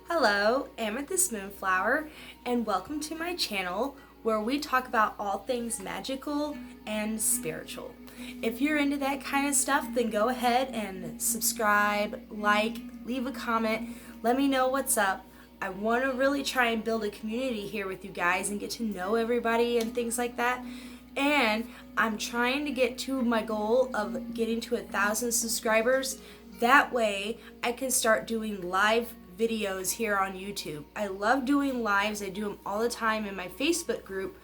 Hello, Amethyst Moonflower, and welcome to my channel where we talk about all things magical and spiritual. If you're into that kind of stuff, then go ahead and subscribe, like, leave a comment, let me know what's up. I want to really try and build a community here with you guys and get to know everybody and things like that. And I'm trying to get to my goal of getting to 1,000 subscribers. That way I can start doing live videos here on YouTube. I love doing lives. I do them all the time in my Facebook group,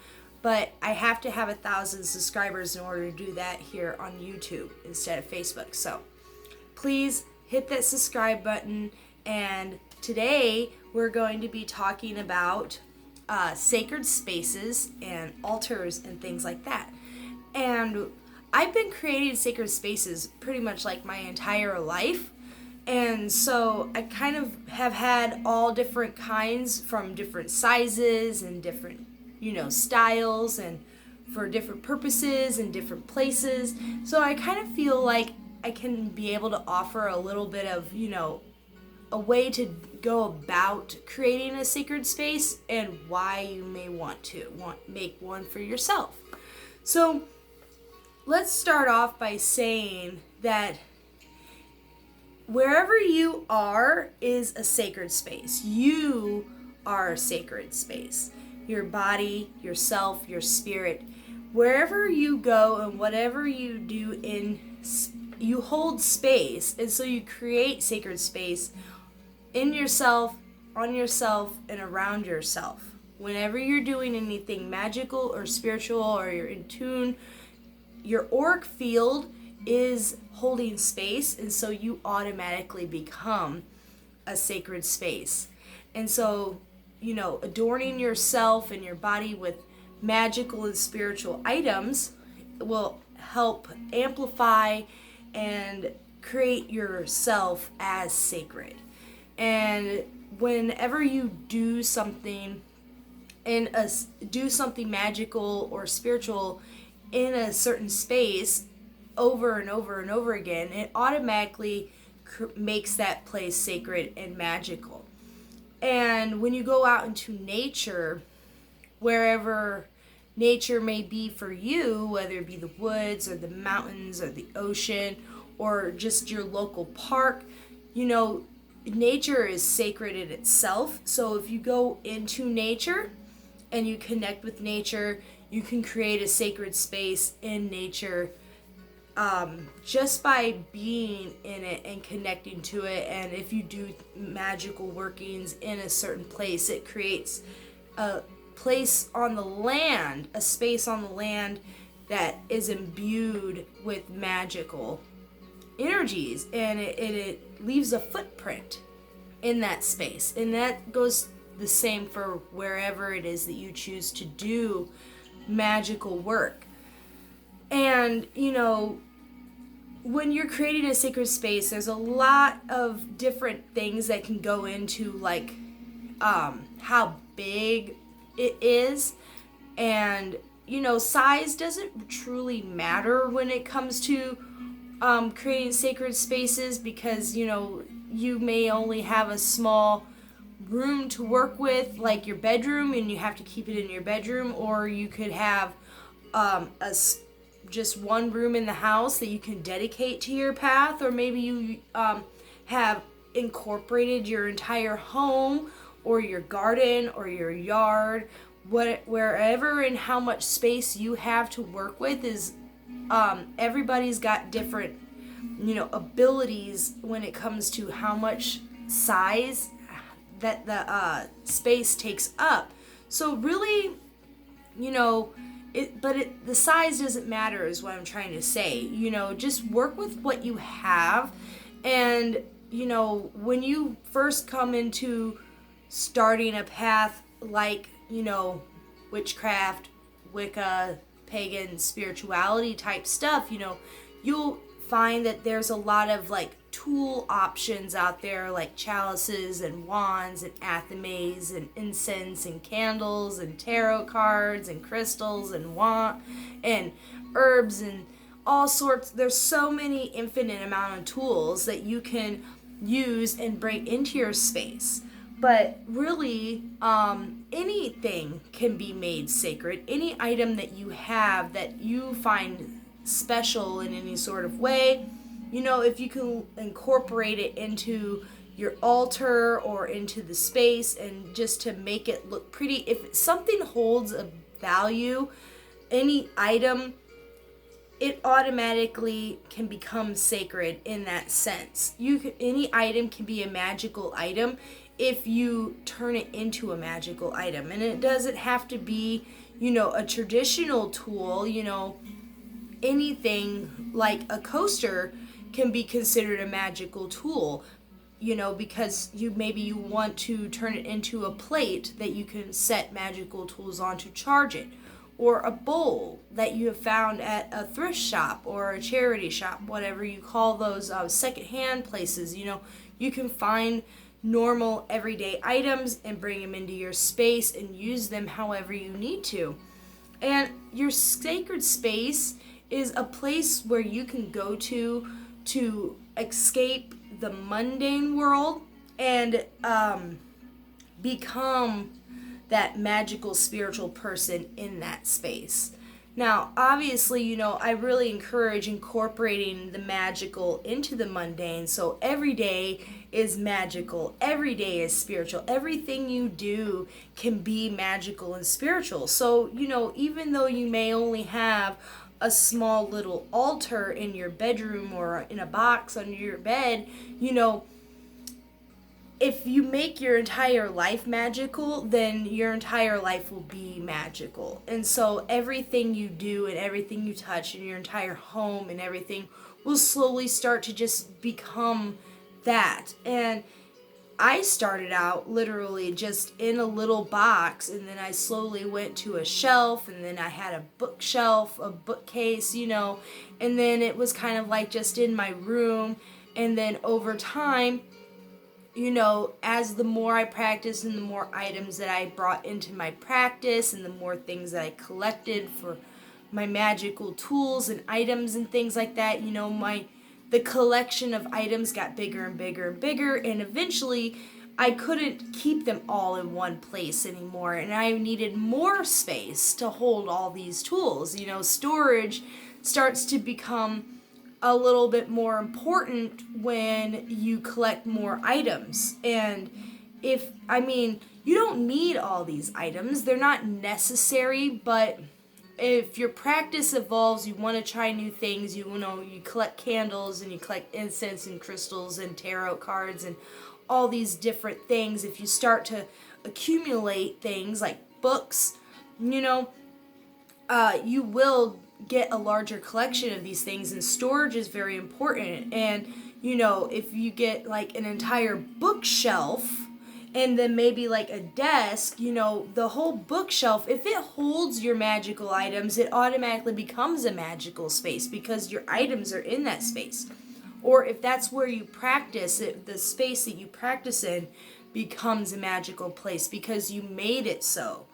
but I have to have 1,000 subscribers in order to do that here on YouTube instead of Facebook. So please hit that subscribe button. And today we're going to be talking about sacred spaces and altars and things like that. And I've been creating sacred spaces pretty much like my entire life. And so I kind of have had all different kinds from different sizes and different, styles and for different purposes and different places. So I kind of feel like I can be able to offer a little bit of, a way to go about creating a sacred space and why you may want to make one for yourself. So let's start off by saying that wherever you are is a sacred space. You are a sacred space. Your body, yourself, your spirit. Wherever you go and whatever you do you hold space, and so you create sacred space in yourself, on yourself, and around yourself. Whenever you're doing anything magical or spiritual or you're in tune, your auric field is holding space, and so you automatically become a sacred space. And so, adorning yourself and your body with magical and spiritual items will help amplify and create yourself as sacred. And whenever you do something magical or spiritual in a certain space over and over and over again, it automatically makes that place sacred and magical. And when you go out into nature, wherever nature may be for you, whether it be the woods or the mountains or the ocean or just your local park, nature is sacred in itself. So if you go into nature and you connect with nature, you can create a sacred space in nature just by being in it and connecting to it. And if you do magical workings in a certain place, it creates a place on the land, a space on the land that is imbued with magical energies, and it leaves a footprint in that space. And that goes the same for wherever it is that you choose to do magical work. And when you're creating a sacred space, there's a lot of different things that can go into, like how big it is. And size doesn't truly matter when it comes to creating sacred spaces, because you may only have a small room to work with, like your bedroom, and you have to keep it in your bedroom, or you could have just one room in the house that you can dedicate to your path, or maybe you have incorporated your entire home or your garden or your yard, wherever and how much space you have to work with is everybody's got different abilities when it comes to how much size that the space takes up. So really, the size doesn't matter is what I'm trying to say. Just work with what you have. And when you first come into starting a path like witchcraft, Wicca, pagan spirituality type stuff, you'll find that there's a lot of tool options out there, like chalices and wands and athames and incense and candles and tarot cards and crystals and herbs and all sorts. There's so many infinite amount of tools that you can use and bring into your space. But really, anything can be made sacred. Any item that you have that you find special in any sort of way, if you can incorporate it into your altar or into the space and just to make it look pretty, if something holds a value, any item, it automatically can become sacred in that sense. Any item can be a magical item if you turn it into a magical item. And it doesn't have to be, a traditional tool. Anything like a coaster can be considered a magical tool, because you want to turn it into a plate that you can set magical tools on to charge it, or a bowl that you have found at a thrift shop or a charity shop, whatever you call those secondhand places. You can find normal everyday items and bring them into your space and use them however you need to. And your sacred space is a place where you can go to escape the mundane world and become that magical spiritual person in that space. Now, obviously, I really encourage incorporating the magical into the mundane. So every day is magical. Every day is spiritual. Everything you do can be magical and spiritual. So, even though you may only have a small little altar in your bedroom or in a box under your bed, if you make your entire life magical, then your entire life will be magical. And so everything you do and everything you touch in your entire home and everything will slowly start to just become that. And I started out literally just in a little box, and then I slowly went to a shelf, and then I had a bookshelf, a bookcase, and then it was kind of like just in my room. And then over time, as the more I practiced and the more items that I brought into my practice and the more things that I collected for my magical tools and items and things like that, the collection of items got bigger and bigger and bigger, and eventually I couldn't keep them all in one place anymore, and I needed more space to hold all these tools. Storage starts to become a little bit more important when you collect more items. And you don't need all these items. They're not necessary, but if your practice evolves, you want to try new things, you collect candles and you collect incense and crystals and tarot cards and all these different things. If you start to accumulate things like books, you will get a larger collection of these things, and storage is very important. And if you get like an entire bookshelf and then maybe like a desk, the whole bookshelf, if it holds your magical items, it automatically becomes a magical space because your items are in that space. Or if that's where you practice, the space that you practice in becomes a magical place because you made it so.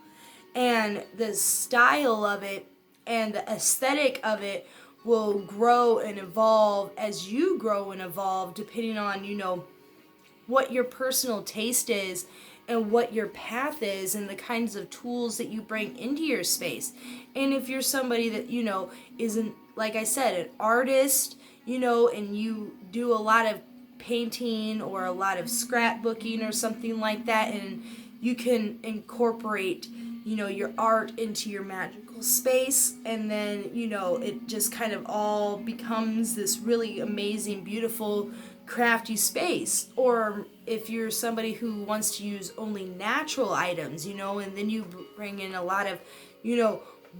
And the style of it and the aesthetic of it will grow and evolve as you grow and evolve, depending on, what your personal taste is and what your path is and the kinds of tools that you bring into your space. And if you're somebody that, isn't, like I said, an artist, and you do a lot of painting or a lot of scrapbooking or something like that, and you can incorporate your art into your magical space, and then it just kind of all becomes this really amazing, beautiful, crafty space. Or if you're somebody who wants to use only natural items, and then you bring in a lot of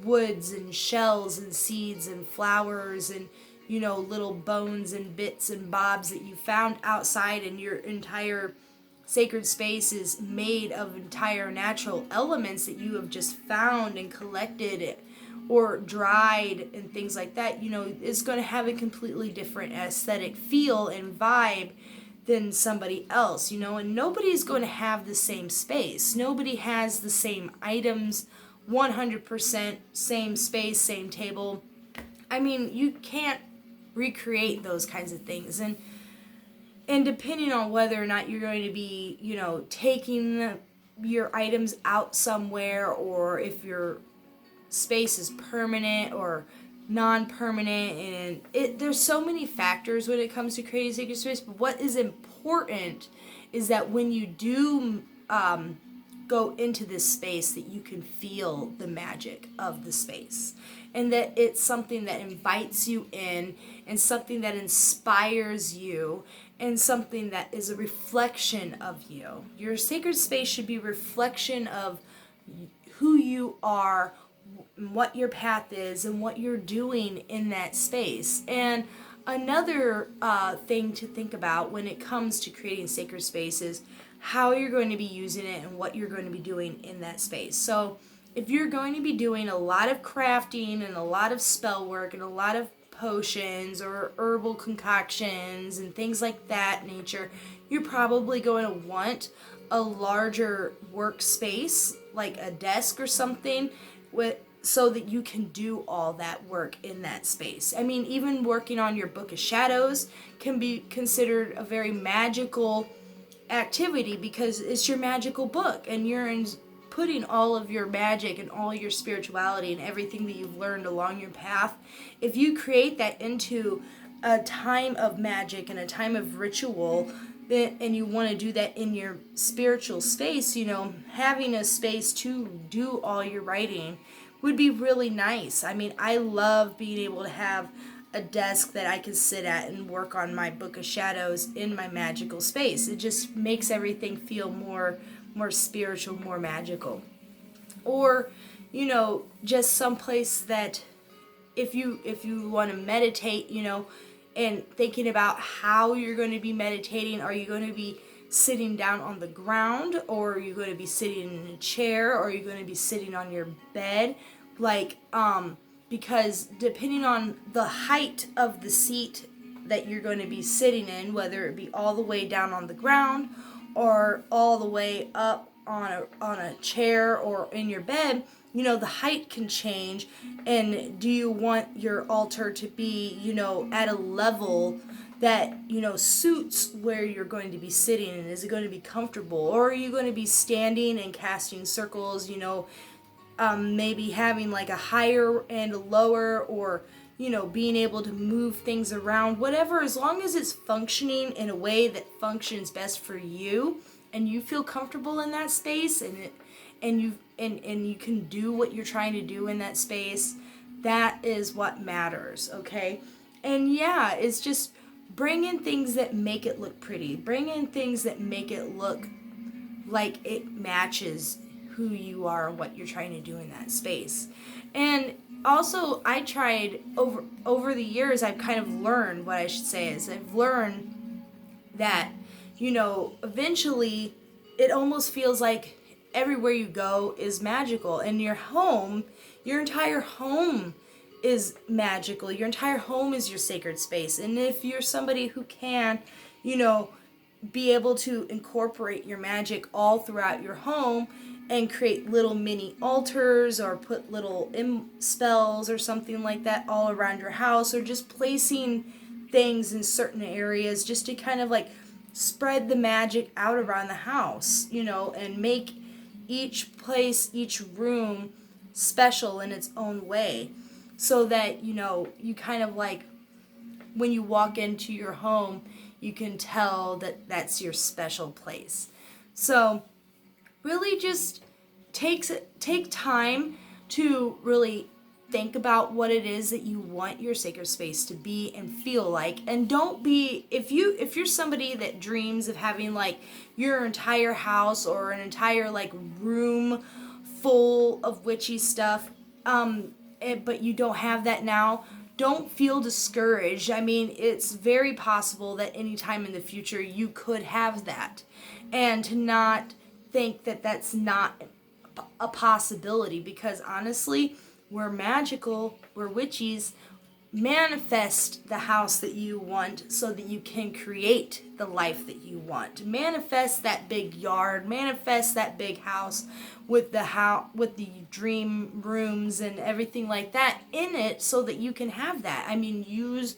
woods and shells and seeds and flowers and little bones and bits and bobs that you found outside, and your entire sacred space is made of entire natural elements that you have just found and collected or dried and things like that, it's going to have a completely different aesthetic feel and vibe than somebody else, and nobody's going to have the same space. Nobody has the same items, 100% same space, same table. You can't recreate those kinds of things. And And depending on whether or not you're going to be, taking your items out somewhere, or if your space is permanent or non-permanent, and there's so many factors when it comes to creating sacred space. But what is important is that when you do go into this space, that you can feel the magic of the space, and that it's something that invites you in, and something that inspires you, and something that is a reflection of you. Your sacred space should be a reflection of who you are, what your path is, and what you're doing in that space. And another thing to think about when it comes to creating sacred spaces, how you're going to be using it and what you're going to be doing in that space. So if you're going to be doing a lot of crafting and a lot of spell work and a lot of potions or herbal concoctions and things like that nature, you're probably going to want a larger workspace, like a desk or something, so that you can do all that work in that space. I mean, even working on your Book of Shadows can be considered a very magical activity, because it's your magical book, and you're putting all of your magic and all your spirituality and everything that you've learned along your path. If you create that into a time of magic and a time of ritual, and you want to do that in your spiritual space, having a space to do all your writing would be really nice. I mean, I love being able to have a desk that I can sit at and work on my Book of Shadows in my magical space. It just makes everything feel more spiritual, more magical. Or, just someplace that if you want to meditate, and thinking about how you're going to be meditating, are you going to be sitting down on the ground, or are you going to be sitting in a chair, or are you going to be sitting on your bed? Because depending on the height of the seat that you're going to be sitting in, whether it be all the way down on the ground or all the way up on a chair or in your bed, the height can change. And do you want your altar to be, at a level that, suits where you're going to be sitting, and is it going to be comfortable? Or are you going to be standing and casting circles, maybe having like a higher and a lower, or being able to move things around, whatever, as long as it's functioning in a way that functions best for you, and you feel comfortable in that space, and you can do what you're trying to do in that space. That is what matters, okay? And yeah, it's just bring in things that make it look pretty. Bring in things that make it look like it matches who you are and what you're trying to do in that space. And also, I tried over the years, I've kind of learned, what I should say is I've learned that, eventually it almost feels like everywhere you go is magical, and your entire home is magical. Your entire home is your sacred space. And if you're somebody who can, be able to incorporate your magic all throughout your home and create little mini altars, or put little spells or something like that all around your house, or just placing things in certain areas just to kind of like spread the magic out around the house, and make each place, each room special in its own way, so that, you kind of like, when you walk into your home, you can tell that that's your special place. So really just take time to really think about what it is that you want your sacred space to be and feel like. And don't be, if you're somebody that dreams of having like your entire house or an entire like room full of witchy stuff, but you don't have that now, don't feel discouraged. I mean, it's very possible that anytime in the future you could have that. And to not think that that's not a possibility, because honestly, we're magical, we're witches. Manifest the house that you want so that you can create the life that you want. Manifest that big yard, manifest that big house with the dream rooms and everything like that in it, so that you can have that. I mean, use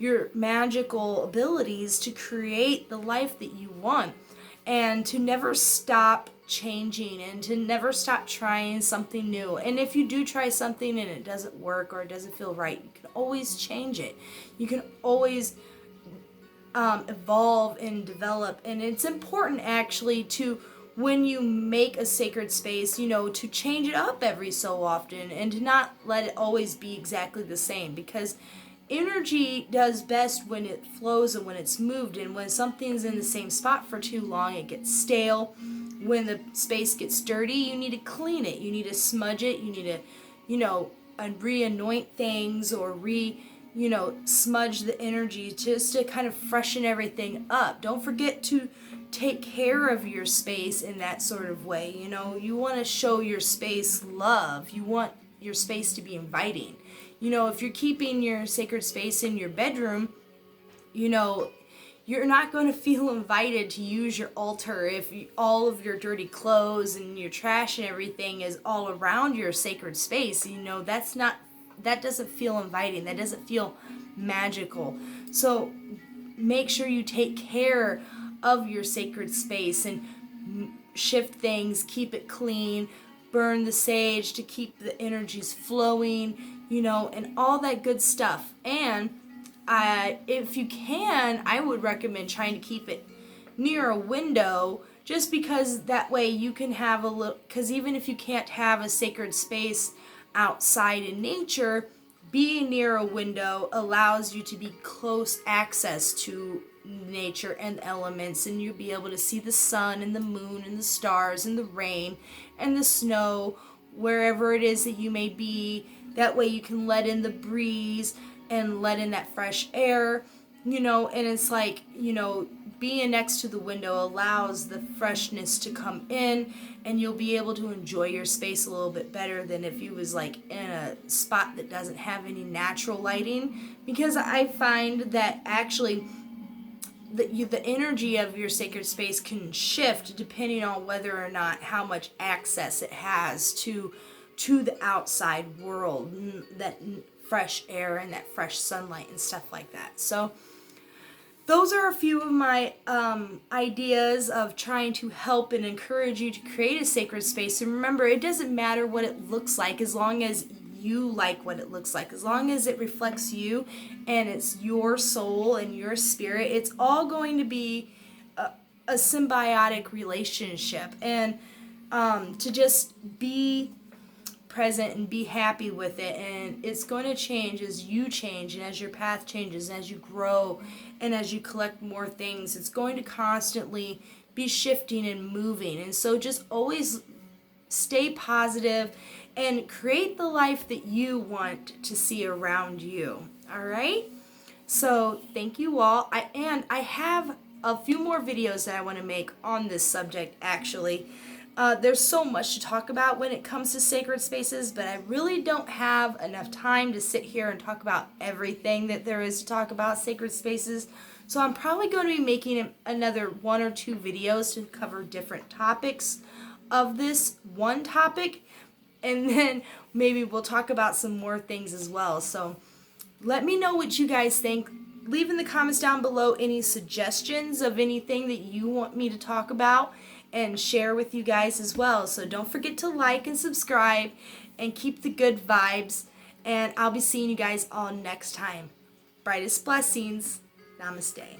your magical abilities to create the life that you want, and to never stop changing and to never stop trying something new. And if you do try something and it doesn't work or it doesn't feel right, you can always change it. You can always evolve and develop. And it's important actually to, when you make a sacred space, to change it up every so often and to not let it always be exactly the same, because energy does best when it flows and when it's moved. And when something's in the same spot for too long, it gets stale. When the space gets dirty, you need to clean it, you need to smudge it, you need to re-anoint things, or smudge the energy just to kind of freshen everything up. Don't forget to take care of your space in that sort of way. You want to show your space love. You want your space to be inviting. If you're keeping your sacred space in your bedroom, you're not going to feel invited to use your altar if all of your dirty clothes and your trash and everything is all around your sacred space. That doesn't feel inviting. That doesn't feel magical. So make sure you take care of your sacred space and shift things, keep it clean, burn the sage to keep the energies flowing, and all that good stuff. And if you can, I would recommend trying to keep it near a window, just because that way you can have a little, because even if you can't have a sacred space outside in nature, being near a window allows you to be close access to nature and elements, and you'll be able to see the sun and the moon and the stars and the rain and the snow wherever it is that you may be. That way you can let in the breeze and let in that fresh air, and it's like, being next to the window allows the freshness to come in, and you'll be able to enjoy your space a little bit better than if you was like in a spot that doesn't have any natural lighting. Because I find that actually the energy of your sacred space can shift depending on whether or not how much access it has to the outside world, that fresh air and that fresh sunlight and stuff like that. So those are a few of my ideas of trying to help and encourage you to create a sacred space. And remember, it doesn't matter what it looks like as long as you like what it looks like. As long as it reflects you and it's your soul and your spirit, it's all going to be a symbiotic relationship. And to just be present and be happy with it, and it's going to change as you change and as your path changes and as you grow and as you collect more things. It's going to constantly be shifting and moving, and so just always stay positive and create the life that you want to see around you. All right, so thank you all. I have a few more videos that I want to make on this subject actually. There's so much to talk about when it comes to sacred spaces, but I really don't have enough time to sit here and talk about everything that there is to talk about sacred spaces. So I'm probably going to be making another 1 or 2 videos to cover different topics of this one topic, and then maybe we'll talk about some more things as well. So let me know what you guys think. Leave in the comments down below any suggestions of anything that you want me to talk about and share with you guys as well. So don't forget to like and subscribe and keep the good vibes. And I'll be seeing you guys all next time. Brightest blessings. Namaste.